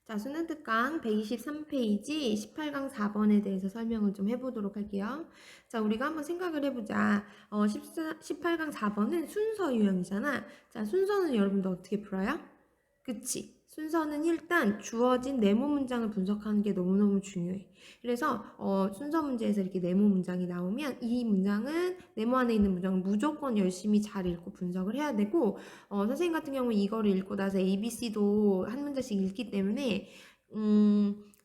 자, 수능특강 123페이지 18강 4번에 대해서 설명을 좀 해보도록 할게요. 자, 우리가 한번 생각을 해보자. 18강 4번은 순서 유형이잖아. 자, 순서는 여러분들 어떻게 풀어요? 그치? 순서는 일단 주어진 네모 문장을 분석하는 게 너무너무 중요해. 그래서 순서 문제에서 이렇게 네모 문장이 나오면 이 문장은 네모 안에 있는 문장은 무조건 열심히 잘 읽고 분석을 해야 되고 선생님 같은 경우는 이거를 읽고 나서 ABC도 한 문장씩 읽기 때문에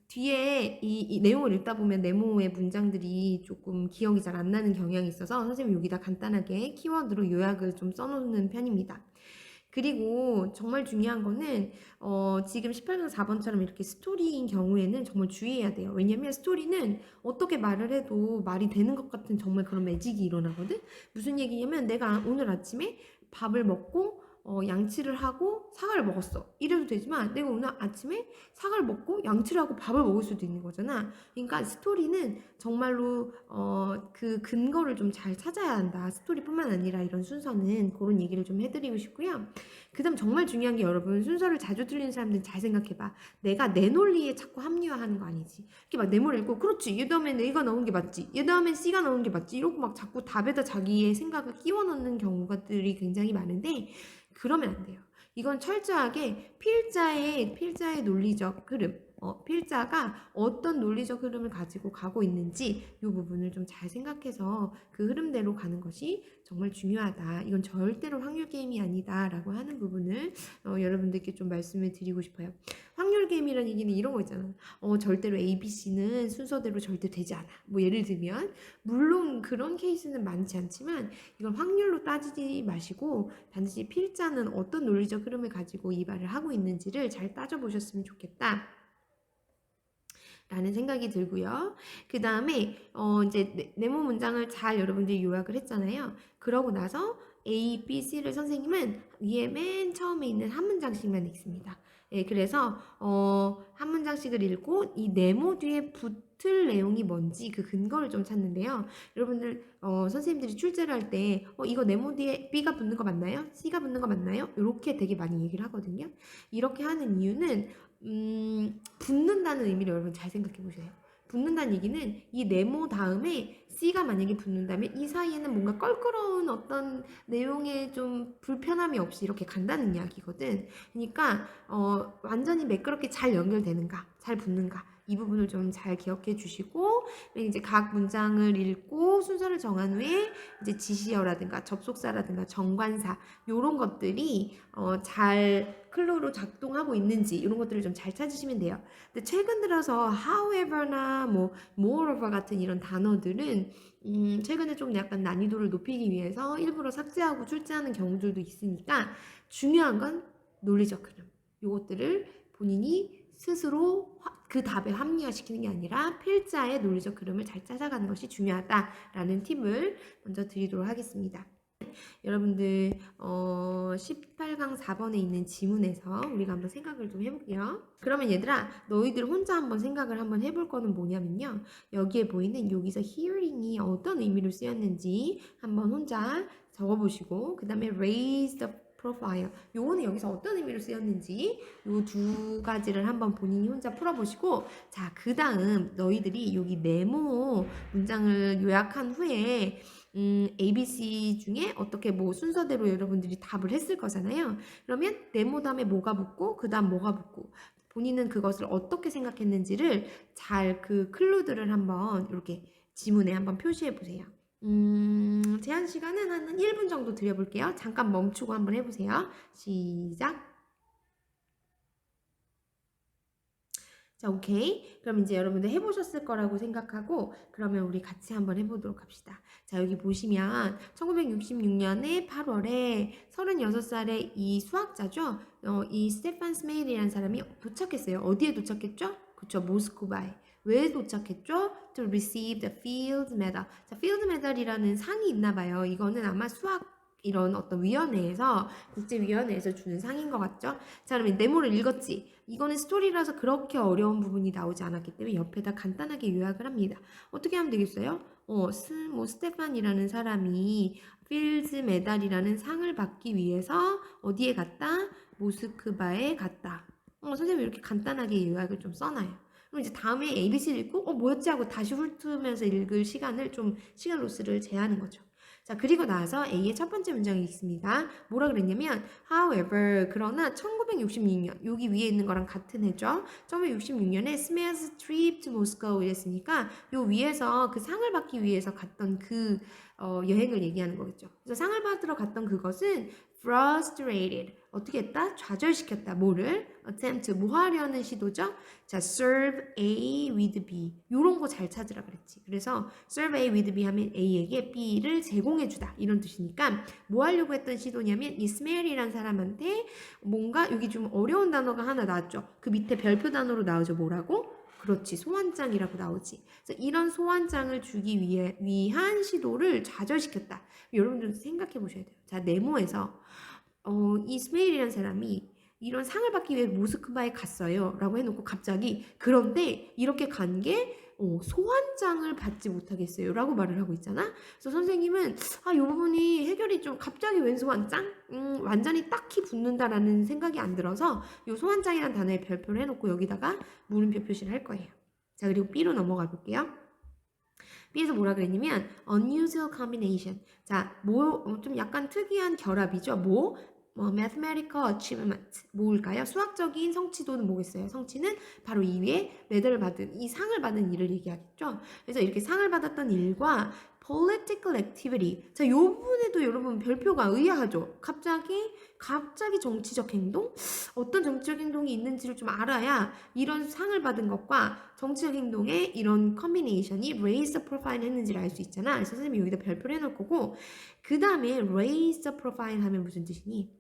뒤에 이 내용을 읽다 보면 네모의 문장들이 조금 기억이 잘 안 나는 경향이 있어서 선생님 여기다 간단하게 키워드로 요약을 좀 써놓는 편입니다. 그리고 정말 중요한 거는 지금 18강 4번처럼 이렇게 스토리인 경우에는 정말 주의해야 돼요. 왜냐면 스토리는 어떻게 말을 해도 말이 되는 것 같은 정말 그런 매직이 일어나거든. 무슨 얘기냐면 내가 오늘 아침에 밥을 먹고 양치를 하고 사과를 먹었어. 이래도 되지만 내가 오늘 아침에 사과를 먹고 양치를 하고 밥을 먹을 수도 있는 거잖아. 그러니까 스토리는 정말로 그 근거를 좀 잘 찾아야 한다. 스토리뿐만 아니라 이런 순서는 그런 얘기를 좀 해드리고 싶고요. 그 다음 정말 중요한 게 여러분 순서를 자주 틀리는 사람들은 잘 생각해봐. 내가 내 논리에 자꾸 합리화하는 거 아니지. 이렇게 막 내모를 읽고 그렇지 얘 다음에 A가 나오는 게 맞지 얘 다음에 C가 나오는 게 맞지 이러고 막 자꾸 답에다 자기의 생각을 끼워 넣는 경우들이 굉장히 많은데 그러면 안 돼요. 이건 철저하게 필자의 논리적 흐름, 필자가 어떤 논리적 흐름을 가지고 가고 있는지 이 부분을 좀 잘 생각해서 그 흐름대로 가는 것이 정말 중요하다. 이건 절대로 확률 게임이 아니다라고 하는 부분을 여러분들께 좀 말씀을 드리고 싶어요. 확률 게임이라는 얘기는 이런 거 있잖아. 절대로 ABC는 순서대로 절대 되지 않아. 뭐 예를 들면 물론 그런 케이스는 많지 않지만 이건 확률로 따지지 마시고 단지 필자는 어떤 논리적 흐름을 가지고 이 말을 하고 있는지를 잘 따져보셨으면 좋겠다. 라는 생각이 들고요. 그 다음에 이제 네모 문장을 잘 여러분들이 요약을 했잖아요. 그러고 나서 A, B, C를 선생님은 위에 맨 처음에 있는 한 문장씩만 읽습니다. 예, 그래서 한 문장씩을 읽고 이 네모 뒤에 붙을 내용이 뭔지 그 근거를 좀 찾는데요. 여러분들 선생님들이 출제를 할 때 이거 네모 뒤에 B가 붙는 거 맞나요? C가 붙는 거 맞나요? 이렇게 되게 많이 얘기를 하거든요. 이렇게 하는 이유는 붙는다는 의미를 여러분 잘 생각해 보세요. 붙는다는 얘기는 이 네모 다음에 C가 만약에 붙는다면 이 사이에는 뭔가 껄끄러운 어떤 내용에 좀 불편함이 없이 이렇게 간다는 이야기거든. 그러니까 완전히 매끄럽게 잘 연결되는가, 잘 붙는가 이 부분을 좀 잘 기억해 주시고 이제 각 문장을 읽고 순서를 정한 후에 이제 지시어라든가 접속사라든가 정관사 이런 것들이 잘 클로로 작동하고 있는지 이런 것들을 좀 잘 찾으시면 돼요. 근데 최근 들어서 however나 뭐 moreover 같은 이런 단어들은 최근에 좀 약간 난이도를 높이기 위해서 일부러 삭제하고 출제하는 경우들도 있으니까 중요한 건 논리적 흐름. 이것들을 본인이 스스로 그 답에 합리화시키는 게 아니라 필자의 논리적 흐름을 잘 찾아가는 것이 중요하다라는 팁을 먼저 드리도록 하겠습니다. 여러분들 18강 4번에 있는 지문에서 우리가 한번 생각을 좀 해볼게요. 그러면 얘들아 너희들 혼자 한번 생각을 한번 해볼 거는 뭐냐면요. 여기에 보이는 여기서 hearing이 어떤 의미로 쓰였는지 한번 혼자 적어보시고 그 다음에 raise the profile 요거는 여기서 어떤 의미로 쓰였는지 요 두 가지를 한번 본인이 혼자 풀어보시고 자 그 다음 너희들이 여기 네모 문장을 요약한 후에 ABC 중에 어떻게 뭐 순서대로 여러분들이 답을 했을 거잖아요. 그러면 네모 다음에 뭐가 붙고 그 다음 뭐가 붙고 본인은 그것을 어떻게 생각했는지를 잘 그 클루들을 한번 이렇게 지문에 한번 표시해 보세요. 제한 시간은 한 1분 정도 드려볼게요. 잠깐 멈추고 한번 해보세요. 시작. 자, 오케이. 그럼 이제 여러분들 해보셨을 거라고 생각하고 그러면 우리 같이 한번 해보도록 합시다. 자, 여기 보시면 1966년에 8월에 36살의 이 수학자죠. 이 스테판 스메일이라는 사람이 도착했어요. 어디에 도착했죠? 그쵸, 모스크바에. 왜 도착했죠? To receive the Fields Medal. 자, Fields Medal이라는 상이 있나 봐요. 이거는 아마 수학 이런 어떤 위원회에서 국제위원회에서 주는 상인 것 같죠? 자, 그러면 네모를 읽었지? 이거는 스토리라서 그렇게 어려운 부분이 나오지 않았기 때문에 옆에다 간단하게 요약을 합니다. 어떻게 하면 되겠어요? 스테판이라는 사람이 필즈 메달이라는 상을 받기 위해서 어디에 갔다? 모스크바에 갔다. 선생님이 이렇게 간단하게 요약을 좀 써놔요. 그럼 이제 다음에 ABC를 읽고 뭐였지 하고 다시 훑으면서 읽을 시간을 좀 시간 로스를 제하는 거죠. 자, 그리고 나서 A의 첫 번째 문장이 있습니다. 뭐라 그랬냐면 however 그러나 1966년 여기 위에 있는 거랑 같은 해죠. 1966년에 Smith's trip to Moscow 이랬으니까 요 위에서 그 상을 받기 위해서 갔던 그 여행을 얘기하는 거겠죠. 그래서 상을 받으러 갔던 그것은 frustrated 어떻게 했다? 좌절시켰다. 뭐를? attempt 뭐 하려는 시도죠? 자, serve A with B 요런 거 잘 찾으라 그랬지. 그래서 serve A with B 하면 A에게 B를 제공해주다 이런 뜻이니까 뭐 하려고 했던 시도냐면 이 스멜이란 사람한테 뭔가 여기 좀 어려운 단어가 하나 나왔죠. 그 밑에 별표 단어로 나오죠. 뭐라고? 그렇지. 소환장이라고 나오지. 그래서 이런 소환장을 주기 위한 시도를 좌절시켰다. 여러분들 생각해 보셔야 돼요. 자, 네모에서 이 스메일이라는 사람이 이런 상을 받기 위해 모스크바에 갔어요. 라고 해놓고 갑자기 그런데 이렇게 간 게 소환장을 받지 못하겠어요. 라고 말을 하고 있잖아. 그래서 선생님은 이 부분이 해결이 좀 갑자기 웬 소환장? 완전히 딱히 붙는다라는 생각이 안 들어서 이 소환장이라는 단어에 별표를 해놓고 여기다가 물음표 표시를 할 거예요. 자, 그리고 B로 넘어가 볼게요. B에서 뭐라 그랬냐면 unusual combination. 자, 좀 약간 특이한 결합이죠. mathematical achievement. 뭘까요? 수학적인 성취도는 뭐겠어요? 성취는 바로 이 위에 메달을 받은, 이 상을 받은 일을 얘기하겠죠. 그래서 이렇게 상을 받았던 일과 political activity. 자, 요 부분에도 여러분 별표가 의아하죠. 갑자기 정치적 행동? 어떤 정치적 행동이 있는지를 좀 알아야 이런 상을 받은 것과 정치적 행동의 이런 컨비네이션이 raise the profile 했는지를 알 수 있잖아. 그래서 선생님이 여기다 별표를 해놓을 거고 그 다음에 raise the profile 하면 무슨 뜻이니?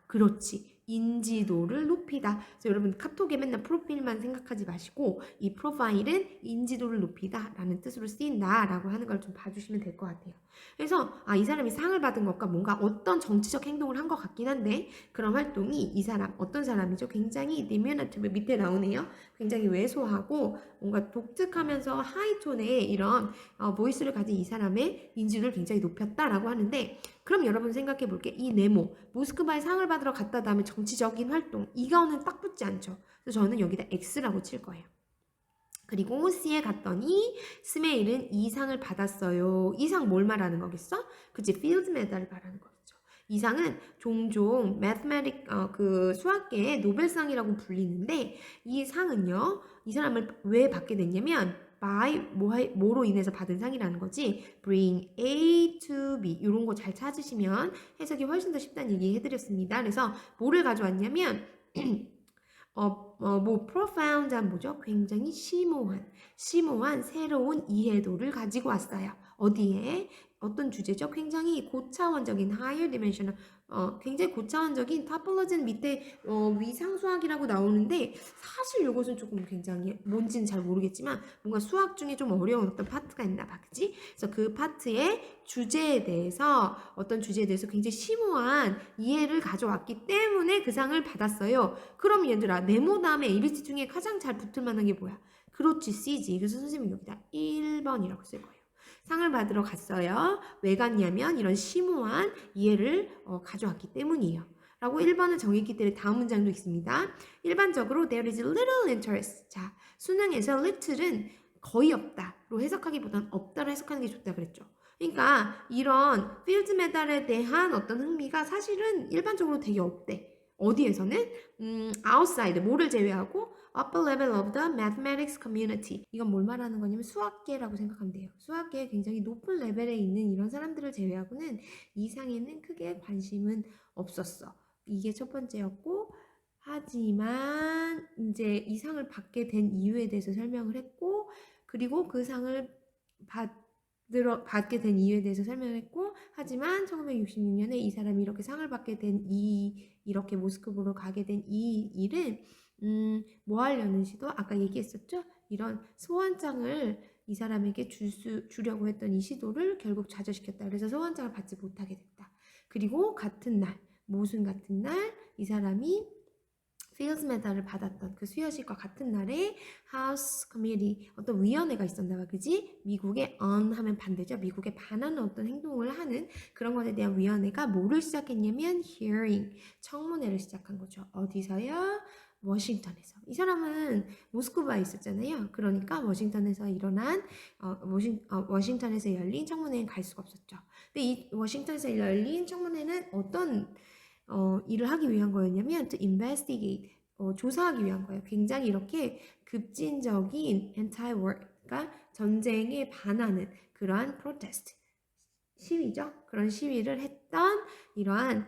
그렇지. 인지도를 높이다. 그래서 여러분 카톡에 맨날 프로필만 생각하지 마시고 이 프로파일은 인지도를 높이다 라는 뜻으로 쓰인다 라고 하는 걸 좀 봐주시면 될 것 같아요. 그래서 이 사람이 상을 받은 것과 뭔가 어떤 정치적 행동을 한 것 같긴 한데 그런 활동이 이 사람 어떤 사람이죠? 굉장히 diminutive 밑에 나오네요. 굉장히 왜소하고 뭔가 독특하면서 하이톤의 이런 보이스를 가진 이 사람의 인지도를 굉장히 높였다라고 하는데 그럼 여러분 생각해 볼게. 이 네모, 모스크바에 상을 받으러 갔다 다음에 정치적인 활동, 이거는 딱 붙지 않죠. 그래서 저는 여기다 X라고 칠 거예요. 그리고 C에 갔더니 스메일은 이 상을 받았어요. 이 상 뭘 말하는 거겠어? 그치, 필드 메달을 말하는 거겠죠. 이 상은 종종 그 수학계의 노벨상이라고 불리는데 이 상은요, 이 사람을 왜 받게 됐냐면 by 뭐로 인해서 받은 상이라는 거지. bring A to B 이런 거 잘 찾으시면 해석이 훨씬 더 쉽다는 얘기 해드렸습니다. 그래서 뭐를 가져왔냐면 profound한 뭐죠? 굉장히 심오한 새로운 이해도를 가지고 왔어요. 어디에? 어떤 주제죠? 굉장히 고차원적인 higher dimensional 굉장히 고차원적인 topology 밑에 위상수학이라고 나오는데 사실 이것은 조금 굉장히 뭔지는 잘 모르겠지만 뭔가 수학 중에 좀 어려운 어떤 파트가 있나 봐. 그치? 그래서 그 파트의 어떤 주제에 대해서 굉장히 심오한 이해를 가져왔기 때문에 그 상을 받았어요. 그럼 얘들아 네모 다음에 ABC 중에 가장 잘 붙을 만한 게 뭐야? 그렇지, C지. 그래서 선생님이 여기다 1번이라고 쓸 거예요. 상을 받으러 갔어요. 왜 갔냐면 이런 심오한 이해를 가져왔기 때문이에요. 라고 1번을 정했기 때문에 다음 문장도 있습니다. 일반적으로 there is little interest. 자, 수능에서 little은 거의 없다로 해석하기보다는 없다로 해석하는 게 좋다 그랬죠. 그러니까 이런 필드 메달에 대한 어떤 흥미가 사실은 일반적으로 되게 없대. 어디에서는? outside, 뭐를 제외하고 upper level of the mathematics community. 이건 뭘 말하는 거냐면 수학계라고 생각하면 돼요. 수학계에 굉장히 높은 레벨에 있는 이런 사람들을 제외하고는 이 상에는 크게 관심은 없었어. 이게 첫 번째였고 하지만 이제 이 상을 받게 된 이유에 대해서 설명을 했고 그리고 그 상을 받게 된 이유에 대해서 설명을 했고 하지만 1966년에 이 사람이 이렇게 상을 받게 된 이렇게 모스크바로 가게 된 이 일은 뭐 하려는 시도? 아까 얘기했었죠? 이런 소환장을 이 사람에게 주려고 했던 이 시도를 결국 좌절시켰다. 그래서 소환장을 받지 못하게 됐다. 그리고 무슨 같은 날 이 사람이 필드 메달을 받았던 그 수여식과 같은 날에 하우스 커미티 어떤 위원회가 있었나 봐. 그지? 미국의 하면 반대죠. 미국에 반하는 어떤 행동을 하는 그런 것에 대한 위원회가 뭐를 시작했냐면 hearing 청문회를 시작한 거죠. 어디서요? 워싱턴에서. 이 사람은 모스크바에 있었잖아요. 그러니까 워싱턴에서 일어난 워싱턴에서 열린 청문회에 갈 수가 없었죠. 근데 이 워싱턴에서 열린 청문회는 어떤 일을 하기 위한 거였냐면 to investigate 조사하기 위한 거예요. 굉장히 이렇게 급진적인 anti-war, 그러니까 전쟁에 반하는 그러한 protest 시위죠. 그런 시위를 했던 이러한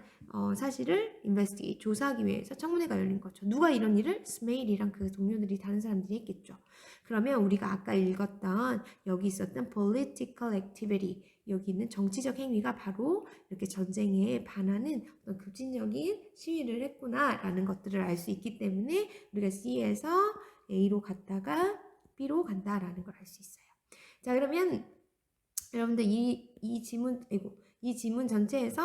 사실을 investigate 조사하기 위해서 청문회가 열린 거죠. 누가 이런 일을? 스메일이랑 그 동료들이 다른 사람들이 했겠죠. 그러면 우리가 아까 읽었던 여기 있었던 political activity, 여기 있는 정치적 행위가 바로 이렇게 전쟁에 반하는 어떤 급진적인 시위를 했구나라는 것들을 알 수 있기 때문에 우리가 C에서 A로 갔다가 B로 간다라는 걸 알 수 있어요. 자, 그러면 여러분들 이 지문 전체에서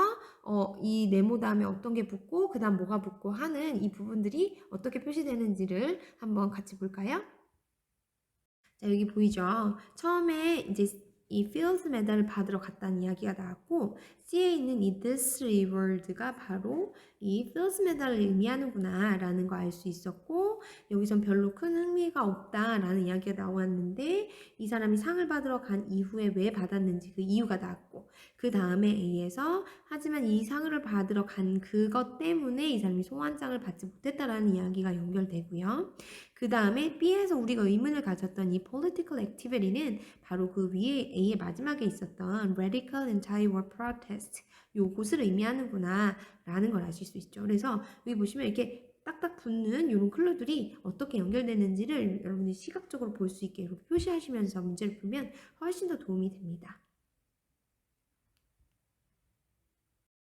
이 네모 다음에 어떤 게 붙고 그 다음 뭐가 붙고 하는 이 부분들이 어떻게 표시되는지를 한번 같이 볼까요? 자, 여기 보이죠? 처음에 이제 이 필드 메달을 받으러 갔다는 이야기가 나왔고 C에 있는 이 this reward가 바로 이 필드 메달을 의미하는구나 라는 거 알 수 있었고 여기선 별로 큰 흥미가 없다라는 이야기가 나왔는데 이 사람이 상을 받으러 간 이후에 왜 받았는지 그 이유가 나왔고 그 다음에 A에서 하지만 이 상을 받으러 간 그것 때문에 이 사람이 소환장을 받지 못했다라는 이야기가 연결되고요. 그 다음에 B에서 우리가 의문을 가졌던 이 political activity는 바로 그 위에 A의 마지막에 있었던 radical anti-war protest 요것을 의미하는구나 라는 걸 아실 수 있죠. 그래서 여기 보시면 이렇게 딱딱 붙는 이런 클루들이 어떻게 연결되는지를 여러분이 시각적으로 볼 수 있게 이렇게 표시하시면서 문제를 풀면 훨씬 더 도움이 됩니다.